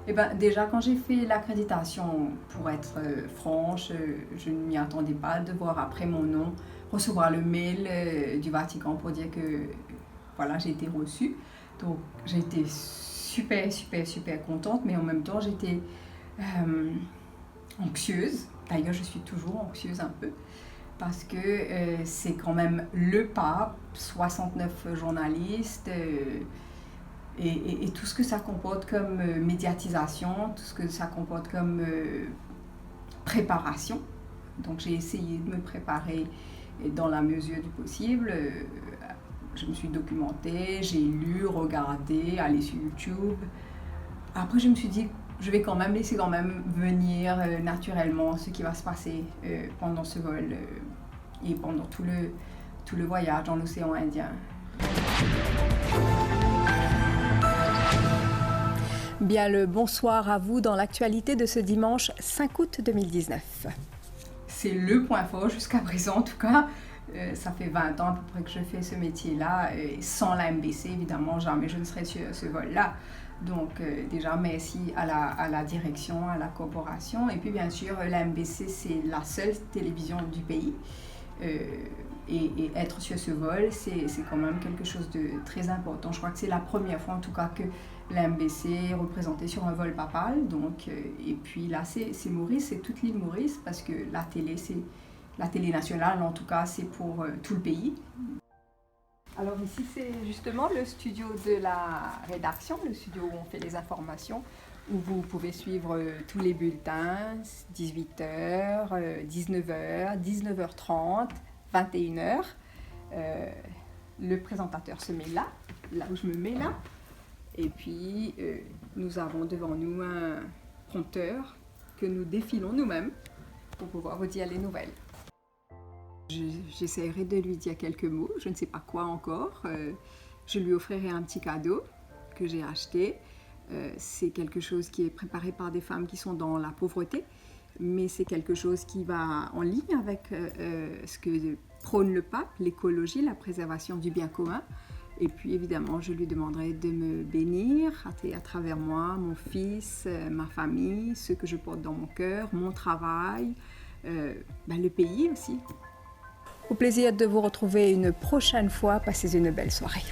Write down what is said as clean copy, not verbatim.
Eh ben, déjà, quand j'ai fait l'accréditation, pour être franche, je ne m'y attendais pas de voir après mon nom recevoir le mail du Vatican pour dire que voilà, j'ai été reçue. Donc, j'ai été super, super, super contente, mais en même temps, j'étais euh, anxieuse. D'ailleurs, je suis toujours anxieuse un peu, parce que c'est quand même le pape, 69 journalistes. Et tout ce que ça comporte comme médiatisation, tout ce que ça comporte comme préparation. Donc j'ai essayé de me préparer dans la mesure du possible. Je me suis documentée, j'ai lu, regardé, allé sur YouTube. Après je me suis dit, je vais quand même laisser quand même venir naturellement ce qui va se passer pendant ce vol et pendant tout le voyage dans l'océan Indien. Bien le bonsoir à vous dans l'actualité de ce dimanche 5 août 2019. C'est le point fort jusqu'à présent en tout cas. Ça fait 20 ans à peu près que je fais ce métier-là. Sans la MBC, évidemment, jamais je ne serais sur ce vol-là. Donc déjà, merci à la direction, à la corporation. Et puis bien sûr, la MBC, c'est la seule télévision du pays. Et être sur ce vol, c'est quand même quelque chose de très important. Je crois que c'est la première fois en tout cas que la MBC est représentée sur un vol papal. Donc, et puis là, c'est Maurice, c'est toute l'île Maurice, parce que la télé nationale, en tout cas, c'est pour tout le pays. Alors ici, c'est justement le studio de la rédaction, le studio où on fait les informations, où vous pouvez suivre tous les bulletins, 18h, 19h, 19h30, 21h. Le présentateur se met là où je me mets là. Et puis, nous avons devant nous un prompteur que nous défilons nous-mêmes pour pouvoir vous dire les nouvelles. J'essaierai de lui dire quelques mots, je ne sais pas quoi encore. Je lui offrirai un petit cadeau que j'ai acheté. C'est quelque chose qui est préparé par des femmes qui sont dans la pauvreté, mais c'est quelque chose qui va en ligne avec ce que prône le pape, l'écologie, la préservation du bien commun. Et puis évidemment, je lui demanderai de me bénir à travers moi, mon fils, ma famille, ce que je porte dans mon cœur, mon travail, le pays aussi. Au plaisir de vous retrouver une prochaine fois. Passez une belle soirée.